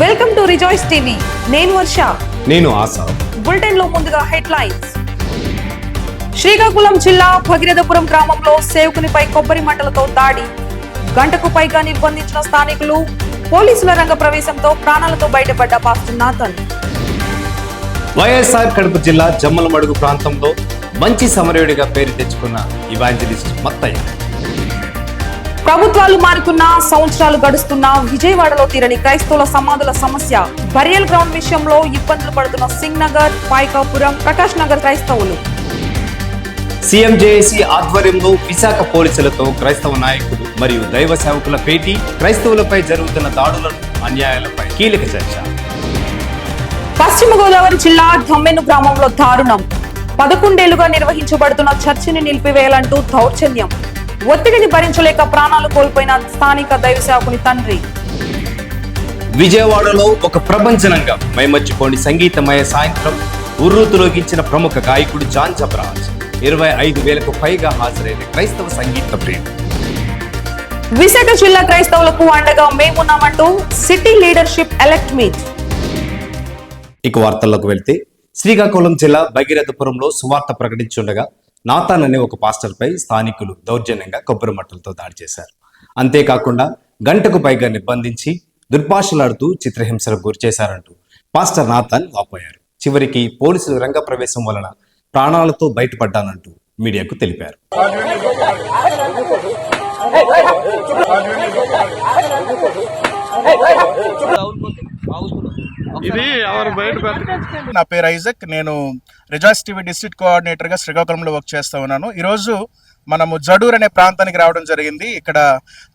Welcome to rejoice TV. నేను వర్ష. నేను ASHA. Bulletin లో ముందుగా హెడ్లైన్స్. శ్రీకాకుళం జిల్లా భగీరథపురం గ్రామంలో సేవకునిపై కొబ్బరి మంటలతో దాడి. గంటకు పైగా నిర్బంధించిన స్థానికులు. పోలీసుల రంగ ప్రవేశంతో ప్రాణాలతో బయటపడ్డ పాస్టర్ నాథన్. వైఎస్ఆర్ కడప జిల్లా జమ్మలమడుగు ప్రాంతంలో మంచి సమరయుడిగా పేరు తెచ్చుకున్న ఇవాంజలిస్ట్ మత్తయ్య. ప్రభుత్వాలు మారుతున్నా సంవత్సరాలు గడుస్తున్నా విజయవాడలో తీరని క్రైస్తవుల సమాధుల సమస్య. బరియల్ గ్రౌండ్ విషయంలో ఇబ్బందులు పడుతున్న సింగ్ నగర్, పాయకాపురం, ప్రకాష్ నగర్ క్రైస్తవులు. సీఎం జేఏసీ ఆధ్వర్యంలో విశాఖ పోలీసులతో క్రైస్తవ నాయకులు మరియు దైవ సేవకుల భేటీ. క్రైస్తవులపై జరుగుతున్న దాడులను, అన్యాయాలపై కీలక చర్చ. పశ్చిమ గోదావరి జిల్లా ధమ్మెను గ్రామంలో దారుణం. 11 ఏళ్లుగా నిర్వహించబడుతున్న చర్చిని నిలిపివేయాలంటూ దౌర్జన్యం. ఒత్తిడిని భరించలేక ప్రాణాలు కోల్పోయిన స్థానిక దైవ సేవకుని తండ్రి. విజయవాడలో ఒక ప్రభంజనంగా మైమర్చిపోని సంగీతమయ సాయంత్రం ఉర్రూతులోగించిన ప్రముఖ గాయకుడు జాన్ జబరాజ్. 25,000కు పైగా హాజరైన క్రైస్తవ సంగీత ప్రియులు. విశాఖ జిల్లా క్రైస్తవులకు అండగా మేమున్నామంటూ సిటీ లీడర్షిప్ ఎలక్ట్ మీట్. ఇక వార్తల్లోకి వెళ్తే, శ్రీకాకుళం జిల్లా భగీరథపురంలో సువార్త ప్రకటించుండగా నాథన్ అనే ఒక పాస్టర్పై స్థానికులు దౌర్జన్యంగా కొబ్బరి మట్టలతో దాడి చేశారు. అంతేకాకుండా గంటకు పైగా నిర్బంధించి దుర్భాషలాడుతూ చిత్రహింసలకు గురిచేశారంటూ పాస్టర్ నాథన్ వాపోయారు. చివరికి పోలీసులు రంగ ప్రవేశం వలన ప్రాణాలతో బయటపడ్డానంటూ మీడియాకు తెలిపారు. నా పేరు ఐజక్. నేను రిజాయిస్ టీవీ డిస్ట్రిక్ట్ కోఆర్డినేటర్ గా శ్రీకాకుళంలో వర్క్ చేస్తా ఉన్నాను. ఈరోజు మనము జడూర్ అనే ప్రాంతానికి రావడం జరిగింది. ఇక్కడ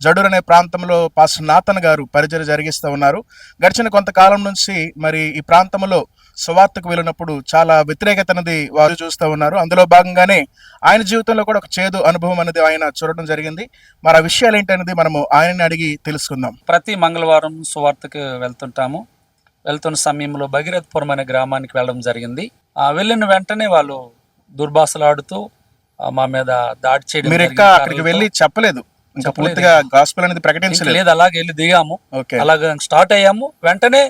జడూర్ అనే ప్రాంతంలో పాస్టర్ నాథన్ గారు పరిచర్య జరిగిస్తూ ఉన్నారు. గడిచిన కొంతకాలం నుంచి మరి ఈ ప్రాంతంలో సువార్తకు వెళ్ళినప్పుడు చాలా వ్యతిరేకత అనేది వారు చూస్తూ ఉన్నారు. అందులో భాగంగానే ఆయన జీవితంలో కూడా ఒక చేదు అనుభవం అనేది ఆయన చూడడం జరిగింది. మరి ఆ విషయాలు ఏంటనేది మనము ఆయనని అడిగి తెలుసుకుందాం. ప్రతి మంగళవారం సువార్తకు వెళ్తున్న సమయంలో భగీరథపురం అనే గ్రామానికి వెళ్ళడం జరిగింది. వెళ్ళిన వెంటనే వాళ్ళు దుర్భాషలాడుతూ మా మీద దాడి చేయడం. మీరు ఇంకా అక్కడికి వెళ్ళి చెప్పలేదు, ఇంకా పూర్తిగా గాస్పెల్ అనేది ప్రకటించలేదు? అలాగే వెళ్ళి దిగాము, అలాగే స్టార్ట్ అయ్యాము. వెంటనే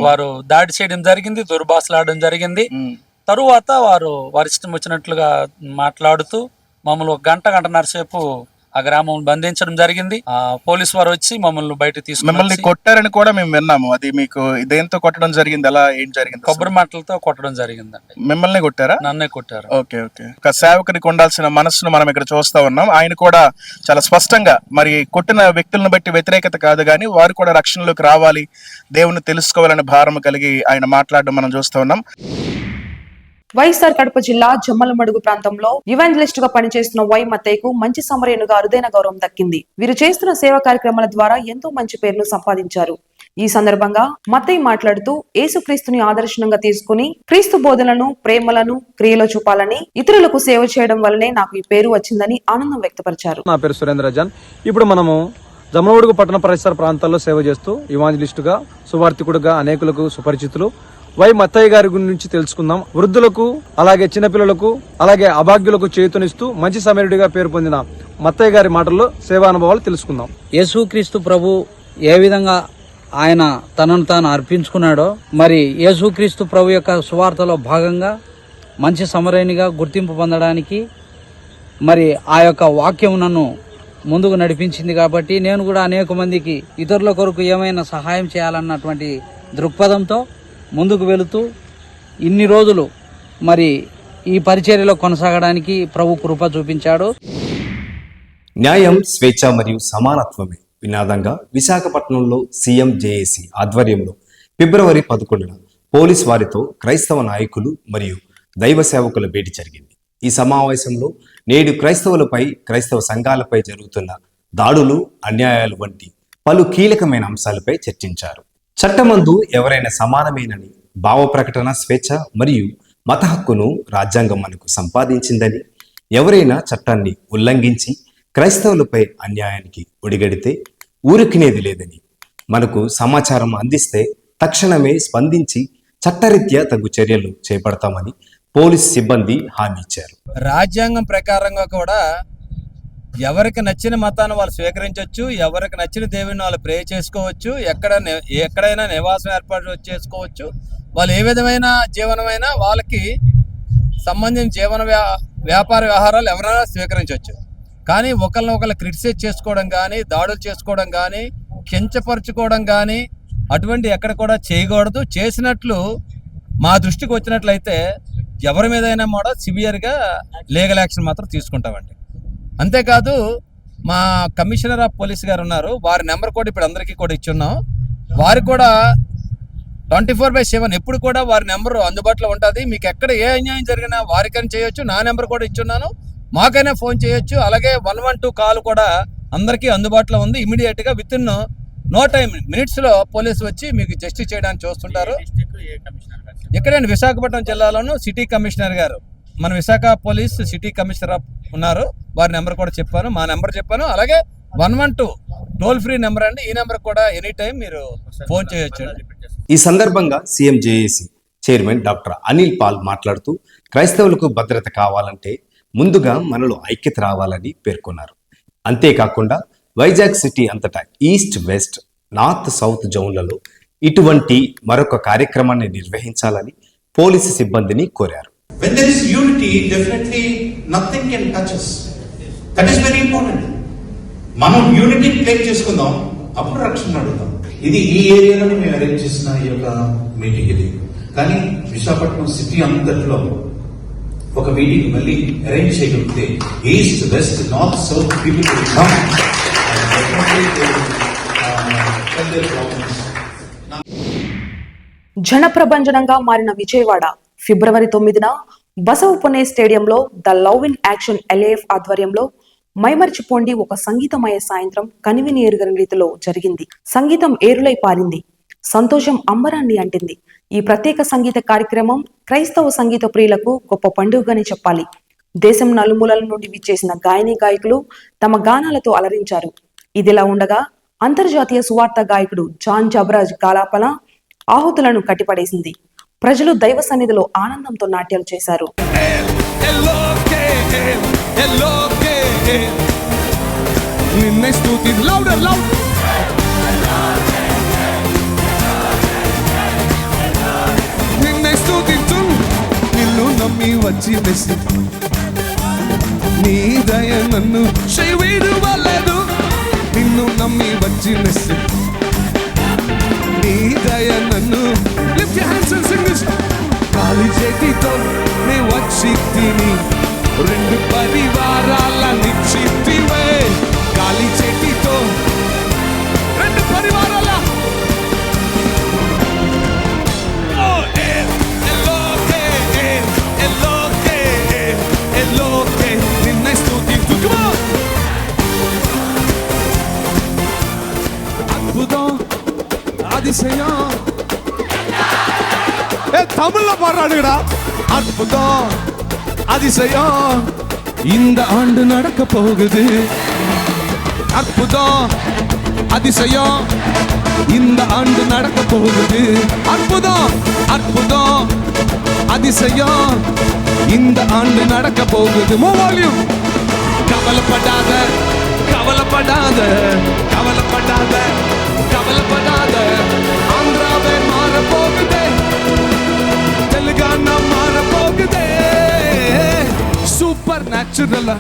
వారు దాడి చేయడం జరిగింది, దుర్భాషలాడడం జరిగింది. తరువాత వారి ఇష్టం వచ్చినట్లుగా మాట్లాడుతూ మమ్మల్ని 1 గంటన్నర సేపు ఆ గ్రామం బంధించడం జరిగింది. పోలీసు వారు వచ్చి మమ్మల్ని బయట తీసుకుని మిమ్మల్ని కొట్టారని కూడా మేము విన్నాము. అది మీకు దేంతో కొట్టడం జరిగింది? అలా ఏం జరిగింది? కొబ్బరి మంటలతో కొట్టడం జరిగిందండి. మిమ్మల్ని కొట్టారా? నన్నే కొట్టారు. ఓకే. ఒక సేవకునికి ఉండాల్సిన మనస్సును మనం ఇక్కడ చూస్తా ఉన్నాం. ఆయన కూడా చాలా స్పష్టంగా మరి కొట్టిన వ్యక్తులను బట్టి వ్యతిరేకత కాదు కానీ వారు కూడా రక్షణలోకి రావాలి, దేవుని తెలుసుకోవాలనే భారం కలిగి ఆయన మాట్లాడడం మనం చూస్తా ఉన్నాం. వైఎస్ఆర్ కడప జిల్లా జమ్మలమడుగు ప్రాంతంలో ఇవాంజలిస్ట్ గా పనిచేస్తున్న వై మత్తయ్యకు మంచి సమరయునిగా అరుదైన గౌరవం దక్కింది. వీరు చేస్తున్న సేవా కార్యక్రమాల ద్వారా ఎంతో మంచి పేరును సంపాదించారు. ఈ సందర్భంగా మత్తయ్య మాట్లాడుతూ యేసుక్రీస్తుని ఆదర్శనంగా తీసుకుని క్రీస్తు బోధనలను, ప్రేమలను క్రియలో చూపాలని, ఇతరులకు సేవ చేయడం వల్లనే నాకు ఈ పేరు వచ్చిందని ఆనందం వ్యక్తపరిచారు. నా పేరు సురేంద్ర జాన్. ఇప్పుడు మనము జమ్మలమడుగు పట్టణ పరిసర ప్రాంతాల్లో సేవ చేస్తూ ఇవాంజలిస్టుగా, సువార్థికుడుగా అనేకులకు సుపరిచితులు వై మత్తయ్య గారి గురించి తెలుసుకుందాం. వృద్ధులకు, అలాగే చిన్నపిల్లలకు, అలాగే అభాగ్యులకు చేతునిస్తూ మంచి సమరుడిగా పేరు పొందిన మత్తయ్య గారి మాటల్లో సేవానుభవాలు తెలుసుకుందాం. యేసుక్రీస్తు ప్రభు ఏ విధంగా ఆయన తనను తాను అర్పించుకున్నాడో, మరి యేసుక్రీస్తు ప్రభు యొక్క సువార్తలో భాగంగా మంచి సమరయునిగా గుర్తింపు పొందడానికి మరి ఆ యొక్క వాక్యం నన్ను ముందుకు నడిపించింది. కాబట్టి నేను కూడా అనేక మందికి ఇతరుల కొరకు ఏమైనా సహాయం చేయాలన్నటువంటి దృక్పథంతో ముందుకు వెళుతూ ఇన్ని రోజులు మరి ఈ పరిచర్యలో కొనసాగడానికి ప్రభు కృప చూపించాడు. న్యాయం, స్వేచ్ఛ మరియు సమానత్వమే వినాదంగా విశాఖపట్నంలో సీఎం జేఏసీ ఆధ్వర్యంలో ఫిబ్రవరి 11న పోలీస్ వారితో క్రైస్తవ నాయకులు మరియు దైవ సేవకుల భేటీ జరిగింది. ఈ సమావేశంలో నేడు క్రైస్తవులపై, క్రైస్తవ సంఘాలపై జరుగుతున్న దాడులు, అన్యాయాలు వంటి పలు కీలకమైన అంశాలపై చర్చించారు. చట్టమందు ఎవరైనా సమానమేనని, భావ ప్రకటన స్వేచ్ఛ మరియు మత హక్కును రాజ్యాంగం మనకు సంపాదించిందని, ఎవరైనా చట్టాన్ని ఉల్లంఘించి క్రైస్తవులపై అన్యాయానికి ఒడిగడితే ఊరుకునేది లేదని, మనకు సమాచారం అందిస్తే తక్షణమే స్పందించి చట్టరీత్యా తగు చర్యలు చేపడతామని పోలీస్ సిబ్బంది హామీ ఇచ్చారు. రాజ్యాంగం ప్రకారంగా కూడా ఎవరికి నచ్చిన మతాన్ని వాళ్ళు స్వీకరించవచ్చు, ఎవరికి నచ్చిన దేవుని వాళ్ళు ప్రే చేసుకోవచ్చు, ఎక్కడైనా నివాసం ఏర్పాటు చేసుకోవచ్చు. వాళ్ళు ఏ విధమైన జీవనమైనా వాళ్ళకి సంబంధించిన వ్యాపార వ్యవహారాలు ఎవరైనా స్వీకరించవచ్చు. కానీ ఒకరినొకరు క్రిటిసైజ్ చేసుకోవడం కానీ, దాడులు చేసుకోవడం కానీ, కించపరుచుకోవడం కానీ అటువంటి ఎక్కడ కూడా చేయకూడదు. చేసినట్లు మా దృష్టికి వచ్చినట్లయితే ఎవరి మీదైనా కూడా సివియర్గా లీగల్ యాక్షన్ మాత్రం తీసుకుంటామండి. అంతేకాదు మా కమిషనర్ ఆఫ్ పోలీస్ గారు ఉన్నారు, వారి నెంబర్ కూడా ఇప్పుడు అందరికీ కూడా ఇచ్చున్నాం. వారు కూడా 24/7 ఎప్పుడు కూడా వారి నెంబర్ అందుబాటులో ఉంటుంది. మీకు ఎక్కడ ఏ అన్యాయం జరిగినా వారికైనా చేయొచ్చు. నా నెంబర్ కూడా ఇచ్చున్నాను, మాకైనా ఫోన్ చేయొచ్చు. అలాగే 112 కాల్ కూడా అందరికీ అందుబాటులో ఉంది. ఇమీడియట్గా విత్ ఇన్ నో టైం మినిట్స్లో పోలీసు వచ్చి మీకు జస్టిస్ చేయడానికి చూస్తుంటారు. ఇక్కడే విశాఖపట్నం జిల్లాలోను సిటీ కమిషనర్ గారు, మన విశాఖ పోలీస్ సిటీ కమిషనర్ ఉన్నారు, వారి నెంబర్ కూడా చెప్పాను, మా నెంబర్ చెప్పాను. అలాగే 112 టోల్ ఫ్రీ నెంబర్ అండి, ఈ నెంబర్ కూడా ఎనీ టైం మీరు ఫోన్ చేయొచ్చు. ఈ సందర్భంగా CM JAC chairman doctor Anil Paul మాట్లాడుతూ క్రైస్తవులకు భద్రత కావాలంటే ముందుగా మనలో ఐక్యత రావాలని పేర్కొన్నారు. అంతేకాకుండా వైజాగ్ సిటీ అంతటా ఈస్ట్ వెస్ట్ నార్త్ సౌత్ జోన్లలో ఇటువంటి మరొక కార్యక్రమాన్ని నిర్వహించాలని పోలీసు సిబ్బందిని కోరారు. When there is unity, definitely nothing can touch us. That is very important. మనం యూనిటీ క్లెయిమ్ చేసుకుందాం, అప్పుడు రక్షణ అడుగుదాం. ఇది ఈ ఏరియాలో మేము అరేంజ్ చేసిన ఈ యొక్క మీటింగ్ ఇది. కానీ విశాఖపట్నం సిటీ అంతట్లో ఒక మీటింగ్ మళ్ళీ అరేంజ్ చేయగలిగితే east west north south people will come. జనప్రబంజనంగా మారిన విజయవాడ ఫిబ్రవరి 9న బసవపునే స్టేడియంలో the love in action LAF ఆధ్వర్యంలో మైమర్చిపోండి ఒక సంగీతమయ సాయంత్రం కనివిని ఎరుగని రీతిలో జరిగింది. సంగీతం ఏరులై పారింది, సంతోషం అంబరాన్ని అంటింది. ఈ ప్రత్యేక సంగీత కార్యక్రమం క్రైస్తవ సంగీత ప్రియులకు గొప్ప పండుగని చెప్పాలి. దేశం నలుమూలల నుండి విచ్చేసిన గాయని గాయకులు తమ గానాలతో అలరించారు. ఇదిలా ఉండగా అంతర్జాతీయ సువార్త గాయకుడు జాన్ జబరాజ్ గాలాపన ఆహుతులను కట్టిపడేసింది. ప్రజలు దైవ సన్నిధిలో ఆనందంతో నాట్యాలు చేశారు. నిన్ను నమ్మి వచ్చి మెస్సి నీ దయ నన్ను చేయలేదు. నిన్ను నమ్మి వచ్చి మెస్సి నీ దయ నన్ను lift your hands and sing this. కాలి చేతితో నే వచ్చి తిని రెండు పరివారాల నిశ్చితివే. కాలి చేతితో రెండు పరివారాల నిన్నే స్తుతించు. అద్భుతం அதிசயம் தமிழ்ல பாடுறானுங்கடா. அற்புதம் அதிசயம் இந்த ஆண்டு நடக்க போகுது. அற்புதம் அதிசயம் இந்த ஆண்டு நடக்க போகுது. அற்புதம் அற்புதம் அதிசயம் இந்த ஆண்டு நடக்க போகுது. மூவாலியும் கவலைப்படாத கவலைப்படாத கவலைப்படாத கவலைப்படாத. ஆந்திராவே மாற போகுதே, தெலுங்கானா மாற போகுதே. Super natural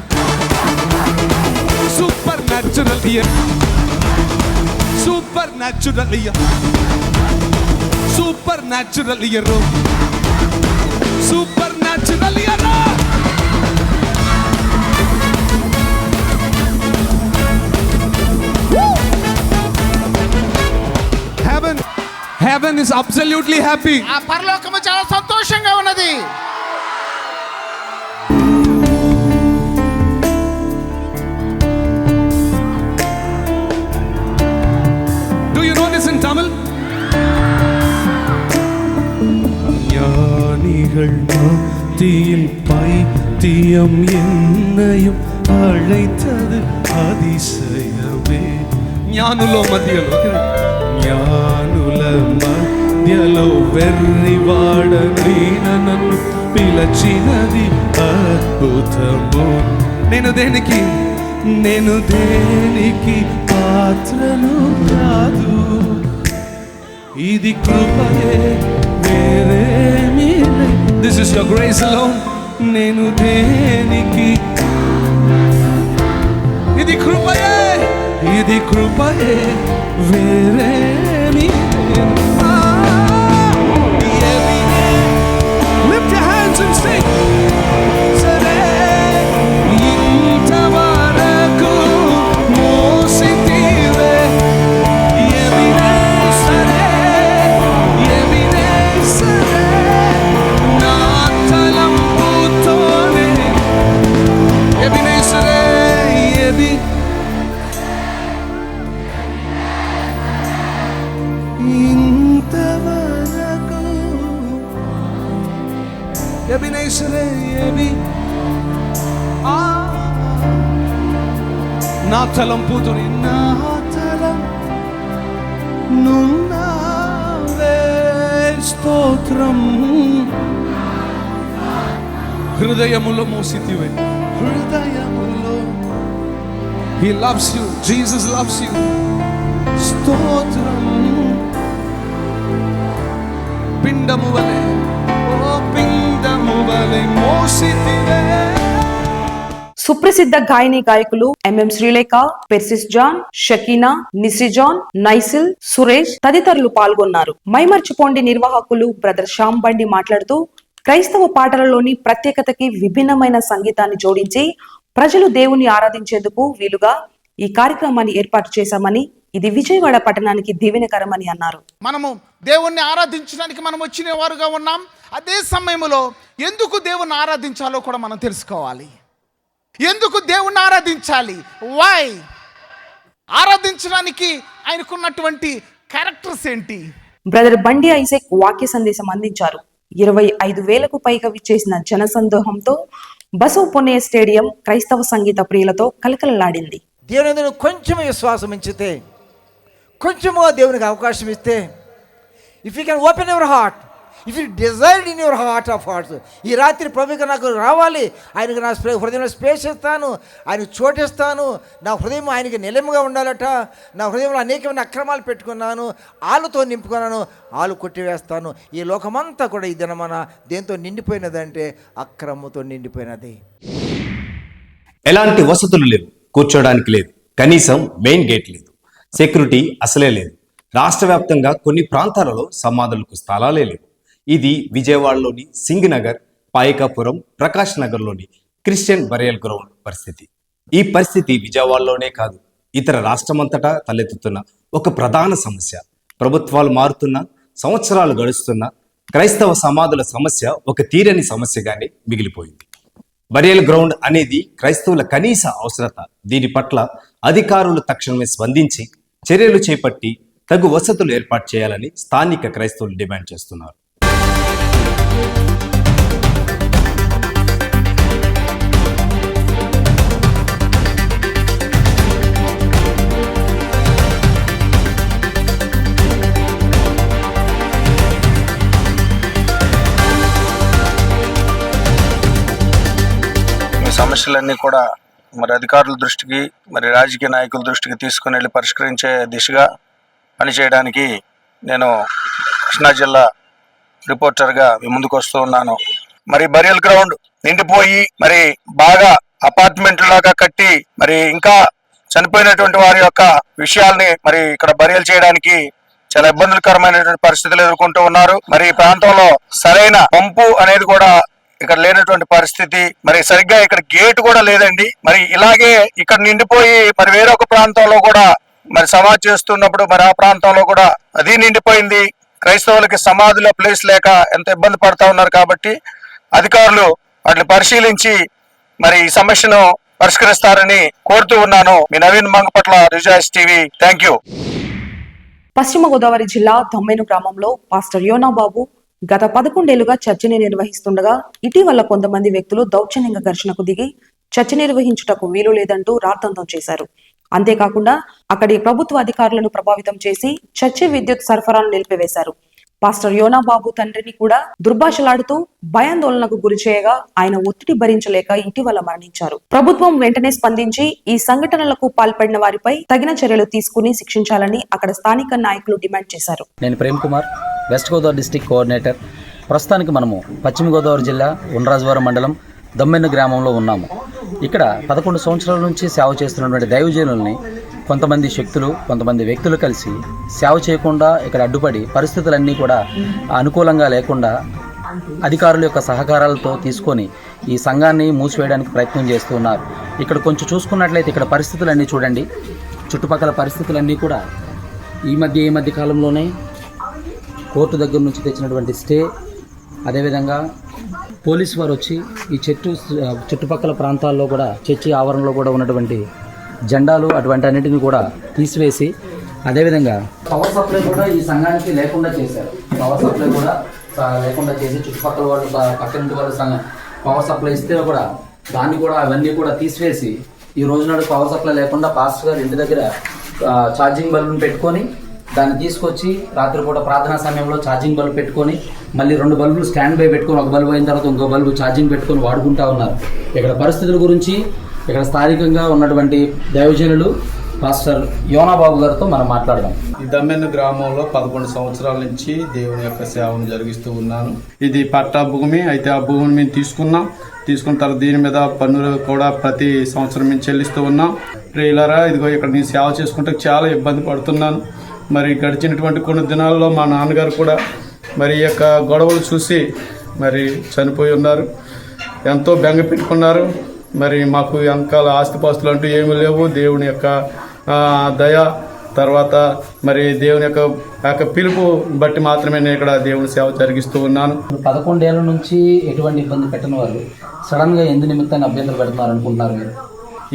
super natural super natural super natural super natural Heaven is absolutely happy. ఆ పరలోకము చాలా సంతోషంగా ఉన్నది. Do you know this in Tamil? ஞானிகள் மத்தியில் பைத்தியம் என்னையும் அழைத்தது அதிசயமே. ஞானுలో మధ్యలో జ్ఞానుల మధ్యలో వెర్రివాడని నన్ను పిలచినది అద్భుతము. నేను దేనికి నేను దేనికి పాత్రను కాదు, ఇది కృపయే వేరేమీ లేదు. This is your grace alone. నేను దేనికి, ఇది కృపయే, ఇది కృపయే వేరేమీ లేదు. Lift your hands and sing. సరే ఇంతవరకు మోసితివే, ఎమినే సరే, ఎమినే సరే, నా తలంపుతోనే, ఎమినే సరే, ఎది ఇంతవరకు, ఎమినే సరే, ఎమి నా తలంపుతోని, నా తలం నున్నావే, స్తోత్రం. హృదయములో మోసితివే, హృదయములో. He loves you. Jesus loves you. స్తోత్రం. పిండము వలె, ఓ పిండము వలె మోసితివే. సుప్రసిద్ధ గాయని గాయకులు ఎంఎం శ్రీలేఖ, పెర్సిస్ జాన్, షకీనా, నిసిజాన్, నైసిల్, సురేష్ తదితరులు పాల్గొన్నారు. మైమర్చిపోండి నిర్వాహకులు బ్రదర్ శ్యామ్ బండి మాట్లాడుతూ క్రైస్తవ పాటలలోని ప్రత్యేకతకి విభిన్నమైన సంగీతాన్ని జోడించి ప్రజలు దేవుని ఆరాధించేందుకు వీలుగా ఈ కార్యక్రమాన్ని ఏర్పాటు చేశామని, ఇది విజయవాడ పట్టణానికి దీవెనకరమని అన్నారు. మనము దేవుణ్ణి ఆరాధించడానికి మనం వచ్చిన వారుగా ఉన్నాం. అదే సమయంలో ఎందుకు దేవుణ్ణి ఆరాధించాలో కూడా మనం తెలుసుకోవాలి. ఎందుకు దేవుణ్ణి ఆరాధించాలి? వై ఆరాధించడానికి ఆయనకున్నటువంటి క్యారెక్టర్స్ ఏంటి? బ్రదర్ బండి ఐజాక్ వాక్య సందేశం అందించారు. 25,000కు పైగా విచ్చేసిన జనసందోహంతో బసవ పొన్నయ్య స్టేడియం క్రైస్తవ సంగీత ప్రియులతో కలకలలాడింది. దేవుని కొంచెం విశ్వాసం ఉంచితే, కొంచెము దేవునికి అవకాశం ఇస్తే, if you can open your heart, if you desired in your heart of hearts, ఈ రాత్రి ప్రభుకి నాకు రావాలి, ఆయనకు నా హృదయంలో స్పేస్ ఇస్తాను, ఆయనకు చోటిస్తాను, నా హృదయం ఆయనకి నిలముగా ఉండాలట, నా హృదయంలో అనేకమైన అక్రమాలు పెట్టుకున్నాను, ఆలుతో నింపుకున్నాను, ఆలు కొట్టివేస్తాను. ఈ లోకమంతా కూడా ఈ దినమన దేంతో నిండిపోయినదంటే అక్రమంతో నిండిపోయినది. ఎలాంటి వసతులు లేవు, కూర్చోడానికి లేదు, కనీసం మెయిన్ గేట్ లేదు, సెక్యూరిటీ అసలే లేదు. రాష్ట్ర వ్యాప్తంగా కొన్ని ప్రాంతాలలో సమాధులకు స్థలాలే లేవు. ఇది విజయవాడలోని సింగనగర్, పాయకాపురం, ప్రకాష్ నగర్లోని క్రిస్టియన్ బరియల్ గ్రౌండ్ పరిస్థితి. ఈ పరిస్థితి విజయవాడలోనే కాదు, ఇతర రాష్ట్రమంతటా తలెత్తుతున్న ఒక ప్రధాన సమస్య. ప్రభుత్వాలు మారుతున్నా, సంవత్సరాలు గడుస్తున్నా క్రైస్తవ సమాధుల సమస్య ఒక తీరని సమస్యగానే మిగిలిపోయింది. బరియల్ గ్రౌండ్ అనేది క్రైస్తవుల కనీస అవసరత. దీని పట్ల అధికారులు తక్షణమే స్పందించి చర్యలు చేపట్టి తగు వసతులు ఏర్పాటు చేయాలని స్థానిక క్రైస్తవులు డిమాండ్ చేస్తున్నారు. సమస్యలన్నీ కూడా మరి అధికారుల దృష్టికి, మరి రాజకీయ నాయకుల దృష్టికి తీసుకుని వెళ్ళి పరిష్కరించే దిశగా పనిచేయడానికి నేను కృష్ణా జిల్లా రిపోర్టర్గా ముందుకు వస్తూ ఉన్నాను. మరి బరియల్ గ్రౌండ్ నిండిపోయి మరి బాగా అపార్ట్మెంట్ లాగా కట్టి మరి ఇంకా చనిపోయినటువంటి వారి యొక్క విషయాల్ని మరి ఇక్కడ బరియల్ చేయడానికి చాలా ఇబ్బందులకరమైనటువంటి పరిస్థితులు ఎదుర్కొంటూ ఉన్నారు. మరి ఈ ప్రాంతంలో సరైన పంపు అనేది కూడా ఇక్కడ లేనటువంటి పరిస్థితి. మరి సరిగ్గా ఇక్కడ గేట్ కూడా లేదండి. మరి ఇలాగే ఇక్కడ నిండిపోయి మరి వేరొక ప్రాంతంలో కూడా మరి సమాధి చేస్తున్నప్పుడు మరి ఆ ప్రాంతంలో కూడా అది నిండిపోయింది. క్రైస్తవులకి సమాధిలో ప్లేస్ లేక ఎంత ఇబ్బంది పడతా ఉన్నారు. కాబట్టి అధికారులు వాటిని పరిశీలించి మరి ఈ సమస్యను పరిష్కరిస్తారని కోరుతూ ఉన్నాను. మీ Naveen Mangapatla, Rejoice TV. Thank you. పశ్చిమ గోదావరి జిల్లా దొమ్మెను గ్రామంలో పాస్టర్ యోనా బాబు గత 11 ఏళ్లుగా చర్చని నిర్వహిస్తుండగా ఇటీవల కొంతమంది వ్యక్తులు దౌర్జన్యంగా ఘర్షణకు దిగి చర్చ నిర్వహించుటకు వీలు లేదంటూ రాద్ధాంతం చేశారు. అంతేకాకుండా అక్కడి ప్రభుత్వ అధికారులను ప్రభావితం చేసి చర్చి విద్యుత్ సరఫరాను నిలిపివేశారు. పాస్టర్ యోనా బాబు తండ్రిని కూడా దుర్భాషలాడుతూ భయాందోళనకు గురి చేయగా ఆయన ఒత్తిడి భరించలేక ఇటీవల మరణించారు. ప్రభుత్వం వెంటనే స్పందించి ఈ సంఘటనలకు పాల్పడిన వారిపై తగిన చర్యలు తీసుకుని శిక్షించాలని అక్కడ స్థానిక నాయకులు డిమాండ్ చేశారు. నేను Prem Kumar, west Godavari district coordinator. ప్రస్తుతానికి మనము పశ్చిమ గోదావరి జిల్లా ఉండ్రాజవరం మండలం దమ్మెన్న గ్రామంలో ఉన్నాము. ఇక్కడ 11 సంవత్సరాల నుంచి సేవ చేస్తున్నటువంటి దైవజనుల్ని కొంతమంది శక్తులు, కొంతమంది వ్యక్తులు కలిసి సేవ చేయకుండా ఇక్కడ అడ్డుపడి పరిస్థితులన్నీ కూడా అనుకూలంగా లేకుండా అధికారుల యొక్క సహకారాలతో తీసుకొని ఈ సంఘాన్ని మూసివేయడానికి ప్రయత్నం చేస్తూ ఉన్నారు. ఇక్కడ కొంచెం చూసుకున్నట్లయితే ఇక్కడ పరిస్థితులన్నీ చూడండి. చుట్టుపక్కల పరిస్థితులన్నీ కూడా ఈ మధ్య కాలంలోనే కోర్టు దగ్గర నుంచి తెచ్చినటువంటి స్టే, అదేవిధంగా పోలీసు వారు వచ్చి ఈ చుట్టుపక్కల ప్రాంతాల్లో కూడా చర్చి ఆవరణలో కూడా ఉన్నటువంటి జెండాలు అటువంటి అన్నిటిని కూడా తీసివేసి, అదేవిధంగా పవర్ సప్లై కూడా ఈ సంఘానికి లేకుండా చేశారు. పవర్ సప్లై కూడా లేకుండా చేసి చుట్టుపక్కల వాళ్ళు పక్కన వాళ్ళు పవర్ సప్లై ఇస్తే కూడా దాన్ని కూడా అవన్నీ కూడా తీసివేసి ఈ రోజు నాడు పవర్ సప్లై లేకుండా పాస్టర్ గారు ఇంటి దగ్గర ఛార్జింగ్ బల్బును పెట్టుకొని దాన్ని తీసుకొచ్చి రాత్రిపూట ప్రార్థనా సమయంలో ఛార్జింగ్ బల్బు పెట్టుకొని మళ్ళీ 2 బల్బులు స్టాండ్ బై పెట్టుకొని ఒక బల్బు అయిన తర్వాత ఇంకో బల్బు ఛార్జింగ్ పెట్టుకొని వాడుకుంటా ఉన్నారు. ఇక్కడ పరిస్థితుల గురించి ఇక్కడ స్థానికంగా ఉన్నటువంటి దైవజనులు పాస్టర్ యోనా బాబు గారితో మనం మాట్లాడదాం. ఈ దమ్మెన్న గ్రామంలో 11 సంవత్సరాల నుంచి దేవుని యొక్క సేవను జరిగిస్తూ ఉన్నాను. ఇది పట్టా భూమి అయితే ఆ భూమిని మేము తీసుకున్న తర్వాత దీని మీద పన్నులు కూడా ప్రతి సంవత్సరం మేము చెల్లిస్తూ ఉన్నాం. ప్రియులారా, ఇదిగో ఇక్కడ నేను సేవ చేసుకుంటే చాలా ఇబ్బంది పడుతున్నాను. మరి గడిచినటువంటి కొన్ని దినాల్లో మా నాన్నగారు కూడా మరి ఈ యొక్క గొడవలు చూసి మరి చనిపోయి ఉన్నారు. ఎంతో బెంగ పెట్టుకున్నారు. మరి మాకు వెనకాల ఆస్తిపాస్తులు అంటూ ఏమీ లేవు. దేవుని యొక్క దయ తర్వాత మరి దేవుని యొక్క పిలుపు బట్టి మాత్రమే నేను ఇక్కడ దేవుని సేవ జరిగిస్తూ ఉన్నాను. 11 ఏళ్ల నుంచి ఎటువంటి ఇబ్బంది పెట్టని వాళ్ళు సడన్గా ఎందు నిమిత్తాన్ని అభ్యంతరం పెడుతున్నారు అనుకుంటున్నారు మీరు?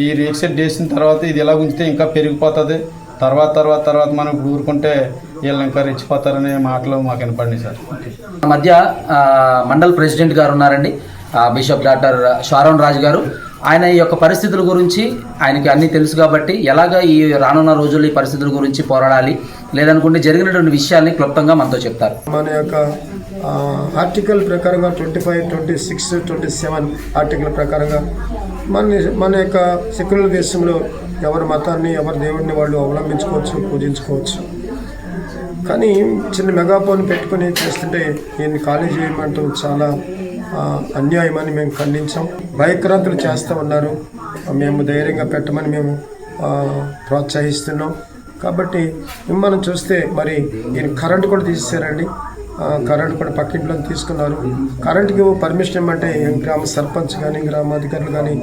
ఈ రీసెట్ చేసిన తర్వాత ఇది ఎలా ఉంచితే ఇంకా పెరిగిపోతుంది. తర్వాత మనం ఊరుకుంటే వీళ్ళు ఇంకా రెచ్చిపోతారనే మాటలు మాకు వినపడింది సార్. మధ్య మండల్ ప్రెసిడెంట్ గారు ఉన్నారండి, బిషప్ డాక్టర్ షారోన్ రాజు గారు. ఆయన ఈ యొక్క పరిస్థితుల గురించి ఆయనకి అన్నీ తెలుసు కాబట్టి ఎలాగ ఈ రానున్న రోజుల్లో ఈ పరిస్థితుల గురించి పోరాడాలి లేదనుకుంటే జరిగినటువంటి విషయాల్ని క్లుప్తంగా మనతో చెప్తారు. మన యొక్క ఆర్టికల్ ప్రకారంగా 25, 26, 27 ఆర్టికల్ ప్రకారంగా మన యొక్క సెక్యులర్ దేశంలో ఎవరి మతాన్ని ఎవరి దేవుడిని వాళ్ళు అవలంబించుకోవచ్చు, పూజించుకోవచ్చు. కానీ చిన్న మెగాఫోన్ పెట్టుకుని చేస్తుంటే ఈయన్ని ఖాళీ చేయమంటూ చాలా అన్యాయమని మేము ఖండించాం. భయక్రాంతులు చేస్తూ ఉన్నారు. మేము ధైర్యంగా పెట్టమని మేము ప్రోత్సహిస్తున్నాం. కాబట్టి మనం చూస్తే మరి ఈయన కరెంటు కూడా తీసేశారండి. కరెంటు కూడా పక్కింట్లో తీసుకున్నారు. కరెంటుకి పర్మిషన్ ఇవ్వమంటే గ్రామ సర్పంచ్ కానీ గ్రామాధికారులు కానీ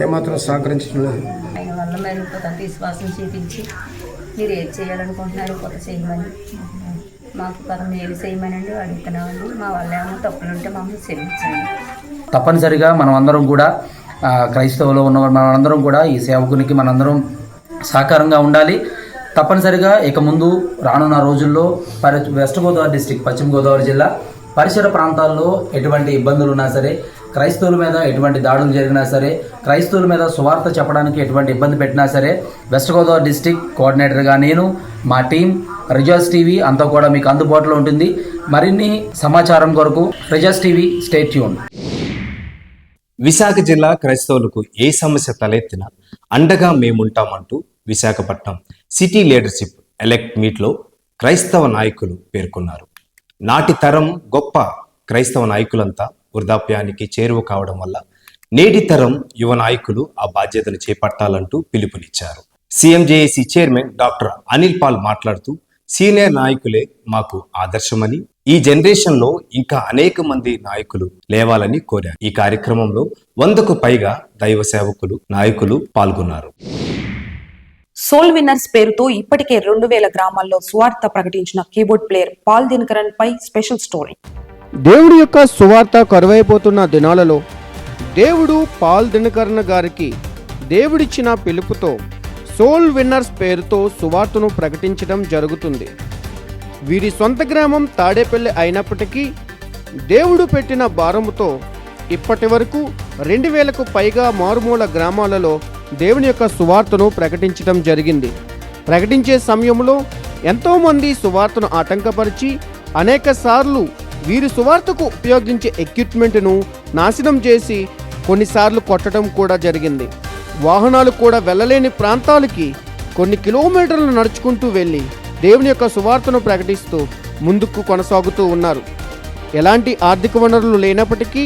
ఏమాత్రం సహకరించడం లేదు. ఆయన వల్ల మరి కొంత విశ్వాసం చూపించి మీరు ఏది చేయాలనుకుంటున్నారు కొంత చేయమని మాకు కొంత మేలు చేయమనండి అడుగుతున్నామండి. మా వల్ల ఏమైనా తప్పులుంటే మమ్మల్ని క్షమించండి. తప్పనిసరిగా మనం అందరం కూడా క్రైస్తవులో ఉన్న మనందరం కూడా ఈ సేవకునికి మనందరం సహకారంగా ఉండాలి. తప్పనిసరిగా ఇక ముందు రానున్న రోజుల్లో వెస్ట్ గోదావరి డిస్టిక్ పశ్చిమ గోదావరి జిల్లా పరిసర ప్రాంతాల్లో ఎటువంటి ఇబ్బందులు ఉన్నా సరే, క్రైస్తవుల మీద ఎటువంటి దాడులు జరిగినా సరే, క్రైస్తవుల మీద సువార్త చెప్పడానికి ఎటువంటి ఇబ్బంది పెట్టినా సరే వెస్ట్ గోదావరి డిస్టిక్ కోఆర్డినేటర్గా నేను, మా టీం, రిజాస్ టీవీ అంతా కూడా మీకు అందుబాటులో ఉంటుంది. మరిన్ని సమాచారం కొరకు రిజాస్ టీవీ స్టే ట్యూన్. విశాఖ జిల్లా క్రైస్తవులకు ఏ సమస్య తలెత్తినా అండగా మేముంటామంటూ విశాఖపట్నం సిటీ లీడర్షిప్ ఎలెక్ట్ మీట్లో క్రైస్తవ నాయకులు పేర్కొన్నారు. నాటి తరం గొప్ప క్రైస్తవ నాయకులంతా వృద్ధాప్యానికి చేరువ కావడం వల్ల నేటి తరం యువ నాయకులు ఆ బాధ్యతను చేపట్టాలంటూ పిలుపునిచ్చారు. సీఎంజేఏసీ చైర్మన్ డాక్టర్ అనిల్ పాల్ మాట్లాడుతూ సీనియర్ నాయకులే మాకు ఆదర్శమని, ఈ జనరేషన్ లో ఇంకా అనేక మంది నాయకులు లేవాలని కోరారు. ఈ కార్యక్రమంలో 100కు పైగా దైవ సేవకులు, నాయకులు పాల్గొన్నారు. సోల్ విన్నర్స్ పేరుతో ఇప్పటికే 2000 గ్రామాల్లో సువార్త ప్రకటించిన కీబోర్డ్ ప్లేయర్ పాల్ దినకరన్ పై స్పెషల్ స్టోరీ. దేవుడి యొక్క సువార్త కరువైపోతున్న దినాలలో దేవుడు పాల్ దినకరన్ గారికి దేవుడిచ్చిన పిలుపుతో సోల్ విన్నర్స్ పేరుతో సువార్తను ప్రకటించడం జరుగుతుంది. వీరి సొంత గ్రామం తాడేపల్లి అయినప్పటికీ దేవుడు పెట్టిన భారముతో ఇప్పటి వరకు 2000కు పైగా మారుమూల గ్రామాలలో దేవుని యొక్క సువార్తను ప్రకటించడం జరిగింది. ప్రకటించే సమయంలో ఎంతోమంది సువార్తను ఆటంకపరిచి అనేక సార్లు వీరి సువార్తకు ఉపయోగించే ఎక్విప్మెంట్ను నాశనం చేసి కొన్నిసార్లు కొట్టడం కూడా జరిగింది. వాహనాలు కూడా వెళ్ళలేని ప్రాంతాలకి కొన్ని కిలోమీటర్లు నడుచుకుంటూ వెళ్ళి దేవుని యొక్క సువార్తను ప్రకటిస్తూ ముందుకు కొనసాగుతూ ఉన్నారు. ఎలాంటి ఆర్థిక వనరులు లేనప్పటికీ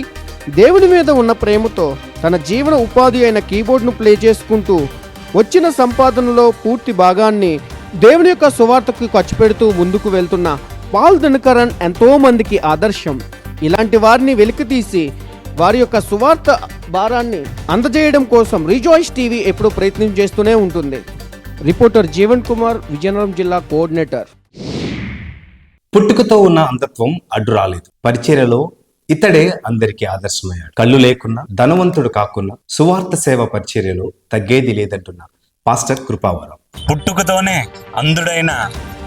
దేవుని మీద ఉన్న ప్రేమతో తన జీవన ఉపాధి అయిన కీబోర్డ్ను ప్లే చేసుకుంటూ వచ్చిన సంపాదనలో పూర్తి భాగాన్ని దేవుని యొక్క సువార్తకు ఖర్చు పెడుతూ ముందుకు వెళ్తున్న పాల్ దినకరన్ ఎంతో మందికి ఆదర్శం. ఇలాంటి వారిని వెలికితీసి వారి యొక్క సువార్త భారాన్ని అందజేయడం కోసం రిజాయిస్ టీవీ ఎప్పుడూ ప్రయత్నం చేస్తూనే ఉంటుంది. రిపోర్టర్ జీవన్ కుమార్, విజయనగరం జిల్లా కోఆర్డినేటర్. పుట్టుకతో ఉన్న అంధత్వం అడ్డు రాలేదు. పరిచర్యలో ఇతడే అందరికీ ఆదర్శమయ్యాడు. కళ్ళు లేకున్నా, ధనవంతుడు కాకున్నా సువార్త సేవ పరిచర్యలో తగ్గేది లేదంటున్న పాస్టర్ కృపావరం. పుట్టుకతోనే అంధుడైన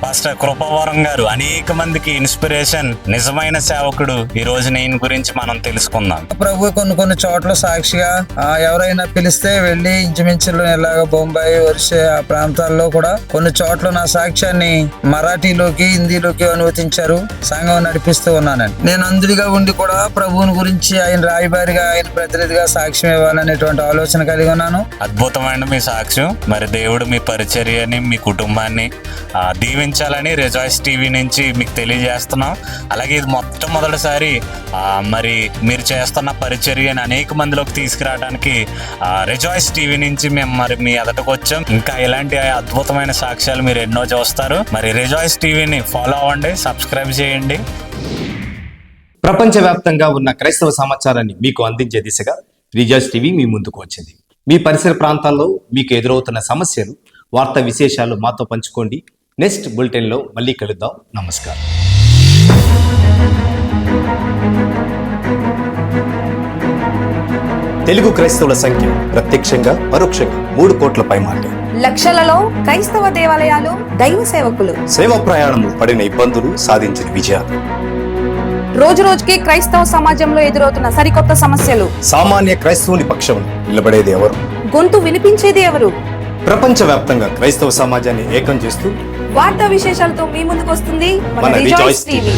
పాస్టర్ కృపావరం గారు అనేక మందికి ఇన్స్పిరేషన్, నిజమైన సేవకుడు. ఈ రోజు నేను గురించి మనం తెలుసుకుందాం. ప్రభు కొన్ని చోట్ల సాక్షిగా ఎవరైనా పిలిస్తే వెళ్ళి ఇంచుమించులు ఇలాగ బొంబాయి, ఒరిస్సా ఆ ప్రాంతాల్లో కూడా కొన్ని చోట్ల నా సాక్ష్యాన్ని మరాఠీలోకి, హిందీలోకి అనువదించారు. సంఘం నడిపిస్తూ ఉన్నానండి. నేను అంధుడిగా ఉండి కూడా ప్రభువుని గురించి ఆయన రాయబారిగా, ఆయన ప్రతినిధిగా సాక్ష్యం ఇవ్వాలనేటువంటి ఆలోచన కలిగి ఉన్నాను. అద్భుతమైన మీ సాక్ష్యం. మరి దేవుడు మీ పరిచర్యని, మీ కుటుంబాన్ని దీవించాలని రిజాయిస్ టీవీ నుంచి మీకు తెలియజేస్తున్నాం. అలాగే ఇది మొట్టమొదటిసారి మరి మీరు చేస్తున్న పరిచర్యని అనేక మందిలోకి తీసుకురావడానికి రిజాయిస్ టీవీ నుంచి మేము మరి మీ ఎదటకు వచ్చాం. ఇంకా ఇలాంటి అద్భుతమైన సాక్ష్యాలు మీరు ఎన్నో చూస్తారు. మరి రిజాయిస్ టీవీని ఫాలో అవ్వండి, సబ్స్క్రైబ్ చేయండి. ప్రపంచవ్యాప్తంగా ఉన్న క్రైస్తవ సమాచారాన్ని మీకు అందించే దిశగా రిజాయిస్ టీవీ మీ ముందుకు వచ్చింది. మీ పరిసర ప్రాంతాల్లో మీకు ఎదురవుతున్న సమస్యలు, వార్తా విశేషాలు మాతో పంచుకోండి. నెక్స్ట్ బులెటిన్లో మళ్ళీ కలుద్దాం. నమస్కారం. తెలుగు క్రైస్తవుల సంఖ్య ప్రత్యక్షంగా పరోక్షంగా 3 కోట్ల పైమాటే. లక్షలలో క్రైస్తవ దేవాలయాలు, దైవ సేవకులు, సేవ ప్రయాణంలో పడిన ఇబ్బందులు, సాధించిన విజయాలు, రోజు రోజుకి క్రైస్తవ సమాజంలో ఎదురవుతున్న సరికొత్త సమస్యలు, సామాన్య క్రైస్తవుని పక్షం నిలబడేది ఎవరు, గొంతు వినిపించేది ఎవరు, ప్రపంచవ్యాప్తంగా క్రైస్తవ సమాజాన్ని ఏకం చేస్తూ వార్తా విశేషాలతో మీ ముందుకు వస్తుంది మన రిజాయిస్ టీవీ.